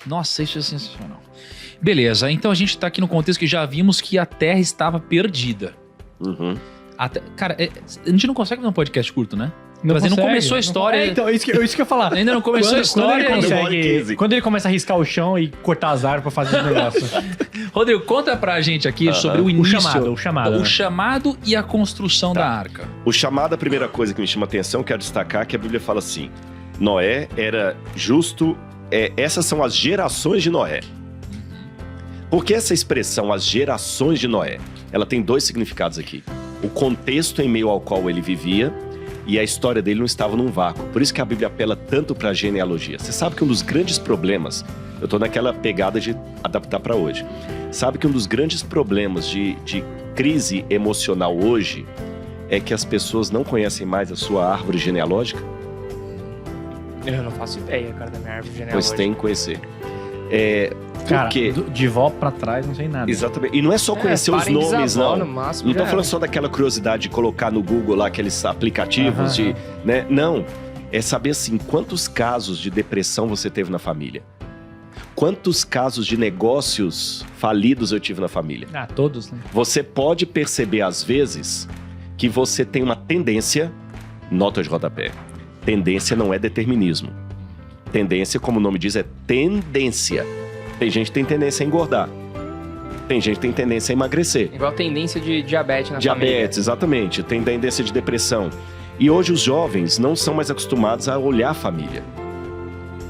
Nossa, isso é sensacional. Beleza, então a gente tá aqui no contexto que já vimos que a Terra estava perdida. Uhum. Cara, a gente não consegue fazer um podcast curto, né? Não Mas ele não consegue. começou a história. Então, isso que eu ia falar. Ainda não começou a história. Quando ele começa a riscar o chão e cortar as árvores pra fazer os negócios. Rodrigo, conta pra gente aqui sobre o início. O chamado. O chamado e a construção da arca. O chamado, a primeira coisa que me chama a atenção, quero destacar que a Bíblia fala assim: Noé era justo, essas são as gerações de Noé. Porque essa expressão, as gerações de Noé, ela tem dois significados aqui. O contexto em meio ao qual ele vivia e a história dele não estava num vácuo. Por isso que a Bíblia apela tanto para a genealogia. Você sabe que um dos grandes problemas, eu estou naquela pegada de adaptar para hoje, sabe que um dos grandes problemas de crise emocional hoje é que as pessoas não conhecem mais a sua árvore genealógica? Eu não faço ideia, cara, da minha árvore genealógica. Pois tem que conhecer. Cara, porque... de vó pra trás não sei nada. Exatamente. E não é só conhecer os nomes, não. No máximo, Não tô falando só daquela curiosidade de colocar no Google lá aqueles aplicativos de... né? Não. É saber, assim, quantos casos de depressão você teve na família. Quantos casos de negócios falidos eu tive na família. Ah, todos, né? Você pode perceber, às vezes, que você tem uma tendência... Nota de rodapé. Tendência não é determinismo. Tendência, como o nome diz, é tendência. Tem gente que tem tendência a engordar. Tem gente que tem tendência a emagrecer. Igual tendência de diabetes na Diabetes, exatamente. Tem tendência de depressão. E hoje os jovens não são mais acostumados a olhar a família.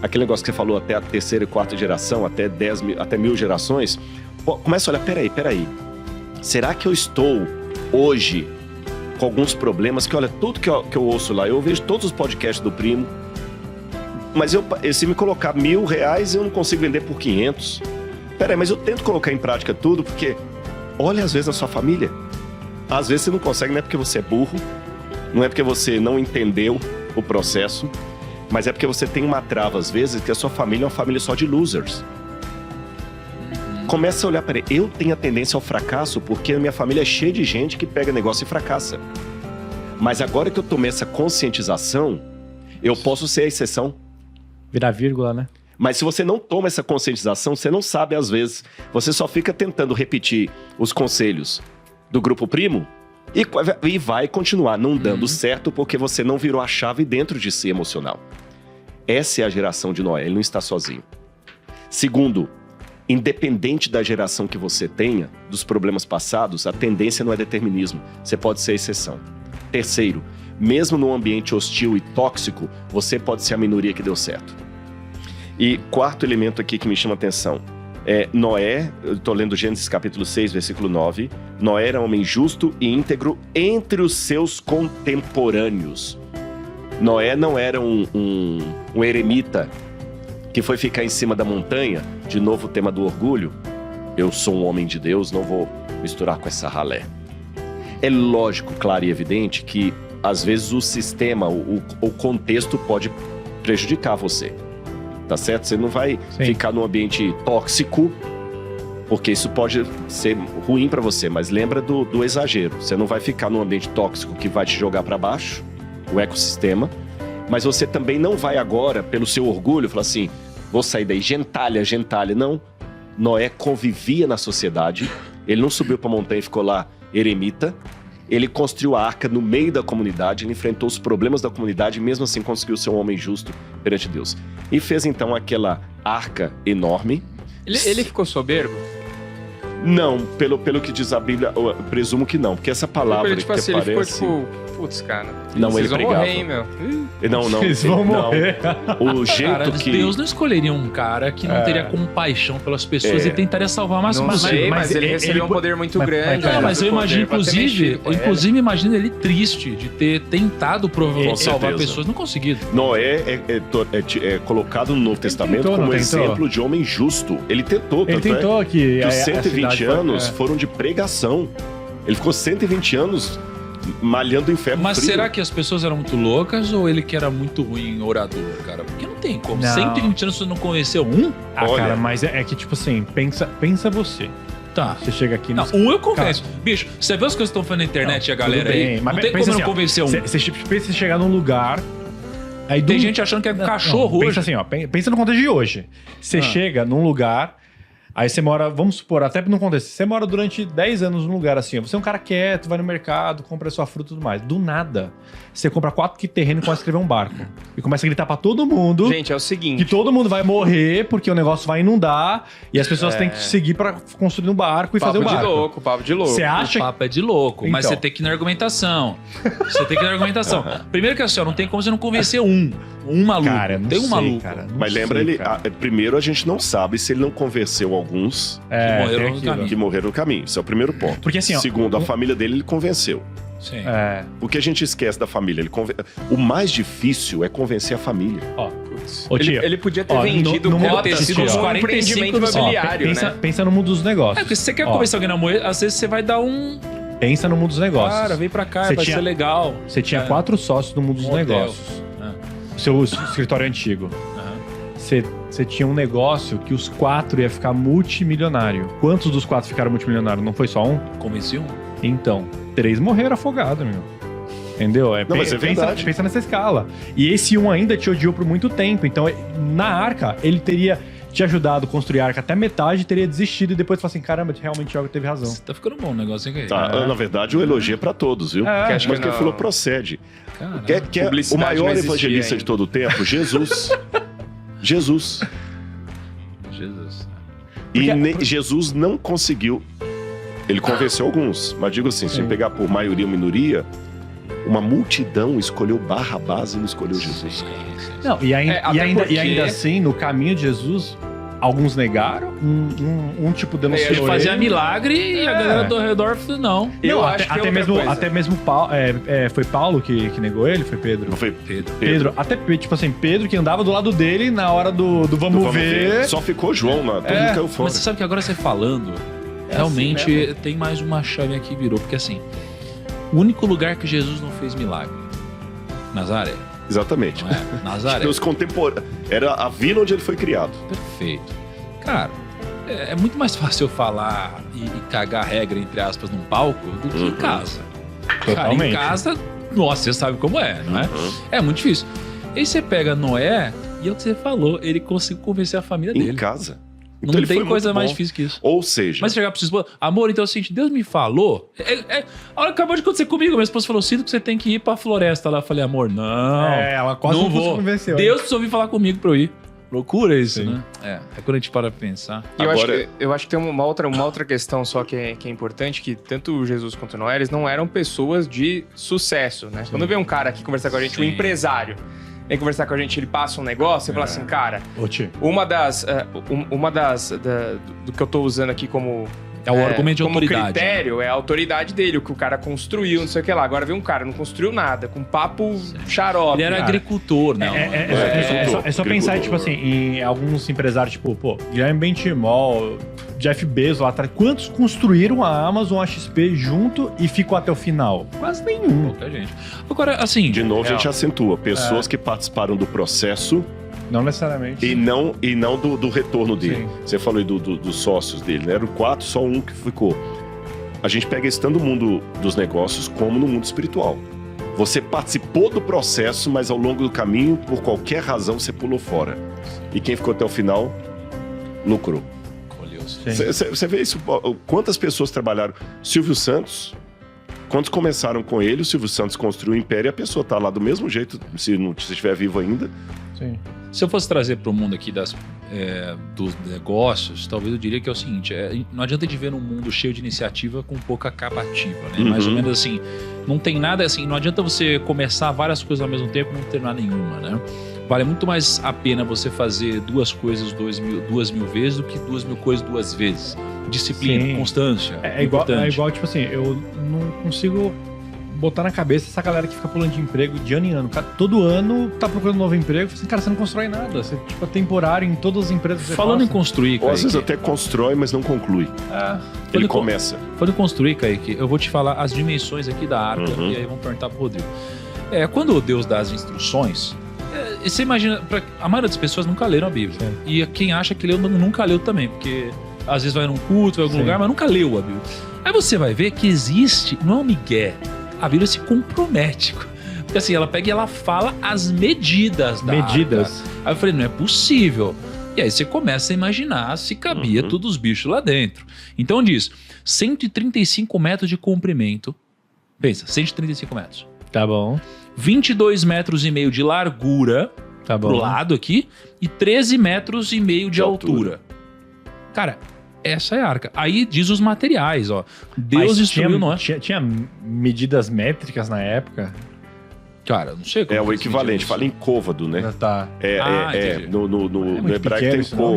Aquele negócio que você falou, até a terceira e quarta geração, até 1000 gerações. Pô, começa a olhar, peraí. Será que eu estou hoje com alguns problemas? Que olha, tudo que eu ouço lá, eu vejo todos os podcasts do primo. Mas se me colocar R$1.000, eu não consigo vender por 500. Peraí, mas eu tento colocar em prática tudo, porque olha às vezes na sua família. Às vezes você não consegue, não é porque você é burro, não é porque você não entendeu o processo, mas é porque você tem uma trava, às vezes, que a sua família é uma família só de losers. Começa a olhar, peraí, eu tenho a tendência ao fracasso porque a minha família é cheia de gente que pega negócio e fracassa. Mas agora que eu tomei essa conscientização, eu posso ser a exceção. Virar vírgula, né? Mas se você não toma essa conscientização, você não sabe às vezes. Você só fica tentando repetir os conselhos do grupo primo e vai continuar não dando certo porque você não virou a chave dentro de si emocional. Essa é a geração de Noé, ele não está sozinho. Segundo, independente da geração que você tenha, dos problemas passados, a tendência não é determinismo. Você pode ser exceção. Terceiro, mesmo num ambiente hostil e tóxico, você pode ser a minoria que deu certo. E quarto elemento aqui que me chama a atenção é Noé, eu estou lendo Gênesis capítulo 6, versículo 9. Noé era um homem justo e íntegro entre os seus contemporâneos. Noé não era um eremita que foi ficar em cima da montanha, de novo o tema do orgulho. Eu sou um homem de Deus, não vou misturar com essa ralé. É lógico, claro e evidente que às vezes o sistema, o contexto pode prejudicar você, tá certo? Você não vai ficar num ambiente tóxico, porque isso pode ser ruim para você, mas lembra do exagero. Você não vai ficar num ambiente tóxico que vai te jogar para baixo, o ecossistema, mas você também não vai agora, pelo seu orgulho, falar assim, vou sair daí, gentalha. Não, Noé convivia na sociedade, ele não subiu para a montanha e ficou lá eremita. Ele construiu a arca no meio da comunidade, ele enfrentou os problemas da comunidade e mesmo assim conseguiu ser um homem justo perante Deus. E fez então aquela arca enorme. Ele ficou soberbo? Não, pelo que diz a Bíblia, eu presumo que não, porque essa palavra tipo que assim, aparece... ele ficou tipo, putz, cara, não, vocês ele vão pregava. morrer, hein, meu? Não, Eles vão morrer. O jeito Cara, que... Deus não escolheria um cara que não teria compaixão pelas pessoas e tentaria salvar mais Não possível. sei, mas ele recebeu um poder muito grande. Mas eu imagino, inclusive imagino ele triste de ter tentado provavelmente salvar pessoas, não conseguido. Noé é colocado no Novo Testamento como exemplo de homem justo. Ele tentou, Ele tentou que os 120 anos foram de pregação. Ele ficou 120 anos malhando o inferno. Mas frio. será que as pessoas eram muito loucas ou ele que era muito ruim orador, cara? Porque não tem como. Não. 120 anos você não conheceu um? Ah, cara, mas é que tipo assim, pensa você. Tá. Você chega aqui... Não, um eu convenço. Bicho, você vê as coisas que estão falando na internet e a galera aí? Não tem como assim, não convencer um. Você pensa em chegar num lugar Aí Tem gente achando que é cachorro hoje. Pensa assim, ó. Pensa no contexto de hoje. Você chega num lugar, aí você mora, vamos supor, até no contexto, você mora durante 10 anos num lugar assim, ó. Você é um cara quieto, vai no mercado, compra sua fruta e tudo mais. Do nada, você compra 4 terrenos e começa a escrever um barco. E começa a gritar pra todo mundo Gente, é o seguinte. que todo mundo vai morrer porque o negócio vai inundar e as pessoas têm que seguir pra construir um barco e fazer o barco. Papo de louco. Você O acha papo é de louco, mas Então. você tem que ir na argumentação. Você tem que ir na argumentação. Primeiro que assim, ó, não tem como você não convencer um maluco. Cara, não tem um sei, maluco. cara, não Mas lembra, sei, ele. cara. Primeiro, a gente não sabe se ele não convenceu alguns É, morreram tem no aquilo. caminho. que morreram no caminho. Esse é o primeiro ponto. Porque assim, ó, Segundo, a família dele, ele convenceu. Sim. É, O que a gente esquece da família? O mais difícil é convencer a família. ó. Ô, tio, Ele podia ter ó, vendido no mundo cotas desse, como ó, um 45 empreendimento do- ó, imobiliário, pensa, né? pensa no mundo dos negócios. É, porque se você quer Ó, convencer alguém a morrer, às vezes você vai dar um... Pensa no mundo dos negócios. Cara, vem pra cá, Você vai tinha- ser legal. Você tinha É. 4 sócios no mundo dos Um hotel. negócios. O seu escritório antigo. Você tinha um negócio que os 4 ia ficar multimilionário. Quantos dos 4 ficaram multimilionários? Não foi só um? Convenci um. Então, 3 morreram afogados, meu. Entendeu? Não, mas é verdade. Pensa nessa escala. E esse um ainda te odiou por muito tempo. Então, na arca, ele teria te ajudado a construir a arca até metade, teria desistido e depois falou assim: caramba, realmente o Thiago teve razão. Você tá ficando bom o negócio, hein, Tá, cara? Na verdade, o elogio é pra todos, viu? É, Mas acho que que ele não. falou procede. Caramba. Que é o Publicidade maior não existia evangelista ainda. de todo o tempo? Jesus. Jesus. Jesus. Jesus não conseguiu. Ele convenceu alguns, mas digo assim, se Sim. eu pegar por maioria ou minoria, uma multidão escolheu Barrabás e não escolheu Jesus. cara. Não, e ainda, É, até e, ainda, porque- e ainda assim, no caminho de Jesus, alguns negaram, um tipo denunciou Ele fazia ele. milagre e a galera do redor falou, não. Eu Não, acho que é até outra mesmo, coisa. até mesmo Paulo, foi Paulo que negou ele? Foi Pedro? Não foi Pedro. Pedro, até tipo assim, Pedro que andava do lado dele na hora do vamos, Vamos ver. Só ficou João lá, todo mundo caiu fora. Mas você sabe que agora você falando, realmente tem mais uma chave aqui que virou. Porque assim, o único lugar que Jesus não fez milagre, Nazaré. Exatamente. Não é? Nazaré. Os contemporâneos. Era a vila onde ele foi criado. Perfeito. Cara, é muito mais fácil eu falar e cagar regra, entre aspas, num palco do que em casa. Cara, em Totalmente. casa, nossa, você sabe como é, não é? É muito difícil. Aí você pega Noé, e é o que você falou, ele conseguiu convencer a família Em dele. casa. Não Então ele tem foi coisa muito mais bom. difícil que isso. Ou seja, Mas chegar pra sua esposa, amor, então é o seguinte, Deus me falou. A hora que acabou de acontecer comigo, minha esposa falou: sinto que você tem que ir pra floresta lá. Eu falei, amor, não. Ela quase não não vou. convenceu. Deus precisou vir falar comigo pra eu ir. Loucura isso, Sim. né? É quando a gente para pra pensar. E eu, Agora- acho que tem uma outra questão só que é importante, que tanto Jesus quanto Noé, eles não eram pessoas de sucesso, né? Quando vem um cara aqui conversar com a gente, um Sim. empresário, vem conversar com a gente, ele passa um negócio, você fala assim, cara, Ô, tio, do que eu tô usando aqui como... É o argumento de como autoridade. critério, é a autoridade dele, o que o cara construiu, não sei o que lá. Agora vem um cara, não construiu nada, com papo xarope. Ele era cara. agricultor, né? É só pensar, tipo assim, em alguns empresários, tipo, pô, Guilherme Benchimol, Jeff Bezos lá atrás. Quantos construíram a Amazon, a XP junto e ficou até o final? Quase nenhum. Pouca gente. Agora, assim, de novo, a gente Real. acentua. Pessoas que participaram do processo Não necessariamente. e não do retorno dele. Sim. Você falou aí dos sócios dele, né? Eram 4, só um que ficou. A gente pega isso tanto no mundo dos negócios como no mundo espiritual. Você participou do processo, mas ao longo do caminho, por qualquer razão, você pulou fora. E quem ficou até o final, lucrou. colheu-se. Sim. Você vê isso? Quantas pessoas trabalharam? Silvio Santos, quantos começaram com ele, o Silvio Santos construiu o império e a pessoa tá lá do mesmo jeito, se estiver vivo ainda. Sim. Se eu fosse trazer para o mundo aqui dos negócios, talvez eu diria que é o seguinte: não adianta de ver um mundo cheio de iniciativa com pouca acabativa, né? Mais ou menos assim, não tem nada assim, não adianta você começar várias coisas ao mesmo tempo e não terminar nenhuma, né? Vale muito mais a pena você fazer 2 coisas 2.000 vezes do que 2.000 coisas 2 vezes. Disciplina, Sim. constância. É igual, importante. tipo assim, eu não consigo botar na cabeça essa galera que fica pulando de emprego de ano em ano. Cara, todo ano tá procurando um novo emprego. Assim, cara, você não constrói nada. Você tipo, é temporário em todas as empresas que você Falando em passa. construir, Ou às vezes Kaique, até constrói, mas não conclui. Ele começa. Falando em construir, Kaique, eu vou te falar as dimensões aqui da arca e aí vamos perguntar pro Rodrigo. Quando Deus dá as instruções, você imagina, a maioria das pessoas nunca leram a Bíblia. Sim. E quem acha que leu, nunca leu também, porque às vezes vai num culto, vai em algum Sim. lugar, mas nunca leu a Bíblia. Aí você vai ver que existe, não é um migué, a Bíblia se compromete Porque assim, ela pega e ela fala as medidas da Medidas. arca. Aí eu falei, não é possível. E aí você começa a imaginar se cabia todos os bichos lá dentro. Então diz, 135 metros de comprimento. Pensa, 135 metros. Tá bom. 22 metros e meio de largura Tá bom. pro lado aqui e 13 metros e meio de altura. Cara, essa é a arca. Aí diz os materiais, ó. Deus Mas destruiu Noé. tinha medidas métricas na época? Cara, não sei como É o que equivalente, se fala em côvado, né? Tá. entendi. No hebraico tem cô.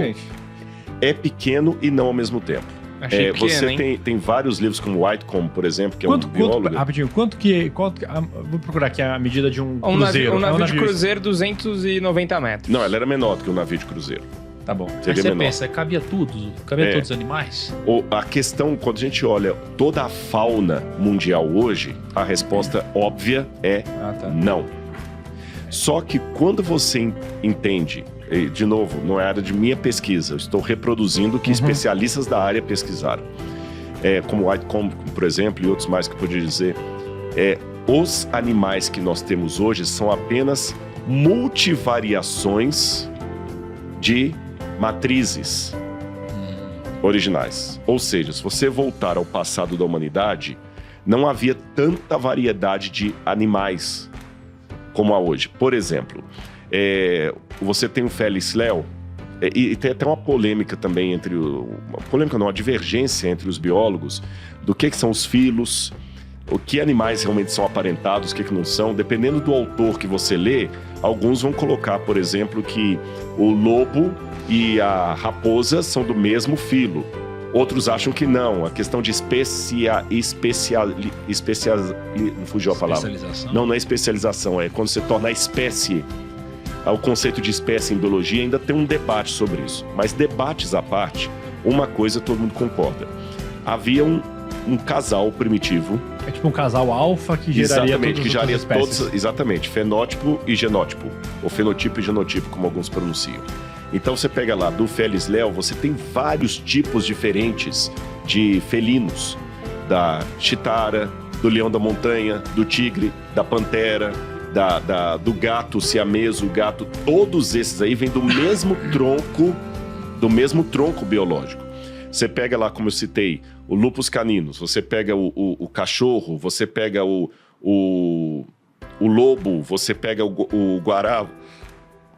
É pequeno e não ao mesmo tempo. Achei pequeno, Você hein? tem vários livros como Whitcomb, por exemplo, que é um biólogo. Rapidinho, vou procurar aqui a medida de um Um cruzeiro. navio de cruzeiro, 290 metros. Não, ela era menor do que um navio de cruzeiro. Tá bom. Aí Seria você menor. pensa, cabia tudo? Cabia todos os animais? A questão, quando a gente olha toda a fauna mundial hoje, a resposta óbvia é Ah, tá. não. Só que quando você entende, e, de novo, não é área de minha pesquisa, eu estou reproduzindo o que especialistas da área pesquisaram. Como Whitecomb, por exemplo, e outros mais que eu podia dizer, os animais que nós temos hoje são apenas multivariações de matrizes originais. Ou seja, se você voltar ao passado da humanidade, não havia tanta variedade de animais como há hoje. Por exemplo, você tem o Felis Leo, e tem até uma polêmica também uma divergência entre os biólogos do que são os filos, o que animais realmente são aparentados, o que não são. Dependendo do autor que você lê, alguns vão colocar, por exemplo, que o lobo e a raposa são do mesmo filo. Outros acham que não. A questão de não fugiu a palavra. Especialização? Não é especialização. É quando você torna a espécie. O conceito de espécie em biologia ainda tem um debate sobre isso. Mas debates à parte, uma coisa todo mundo concorda. Havia um casal primitivo. É tipo um casal alfa que geraria Exatamente, todas que as geraria outras espécies. todos, exatamente, fenótipo e genótipo, ou fenotipo e genotipo, como alguns pronunciam. Então você pega lá, do Felis Leo, você tem vários tipos diferentes de felinos, da chitara, do leão da montanha, do tigre, da pantera, do gato siamês, o gato, todos esses aí vêm do mesmo tronco biológico. Você pega lá, como eu citei, o lupus caninus, você pega o cachorro, você pega o lobo, você pega o guará,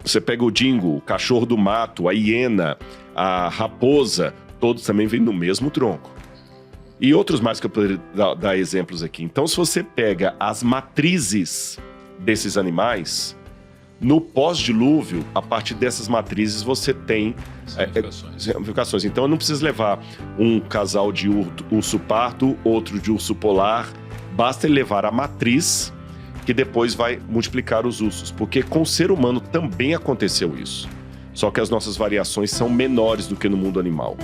você pega o dingo, o cachorro do mato, a hiena, a raposa, todos também vêm do mesmo tronco. E outros mais que eu poderia dar exemplos aqui. Então, se você pega as matrizes desses animais, no pós-dilúvio, a partir dessas matrizes você tem ramificações. Então eu não preciso levar um casal de urso pardo, outro de urso polar. Basta ele levar a matriz, que depois vai multiplicar os ursos. Porque com o ser humano também aconteceu isso. Só que as nossas variações são menores do que no mundo animal.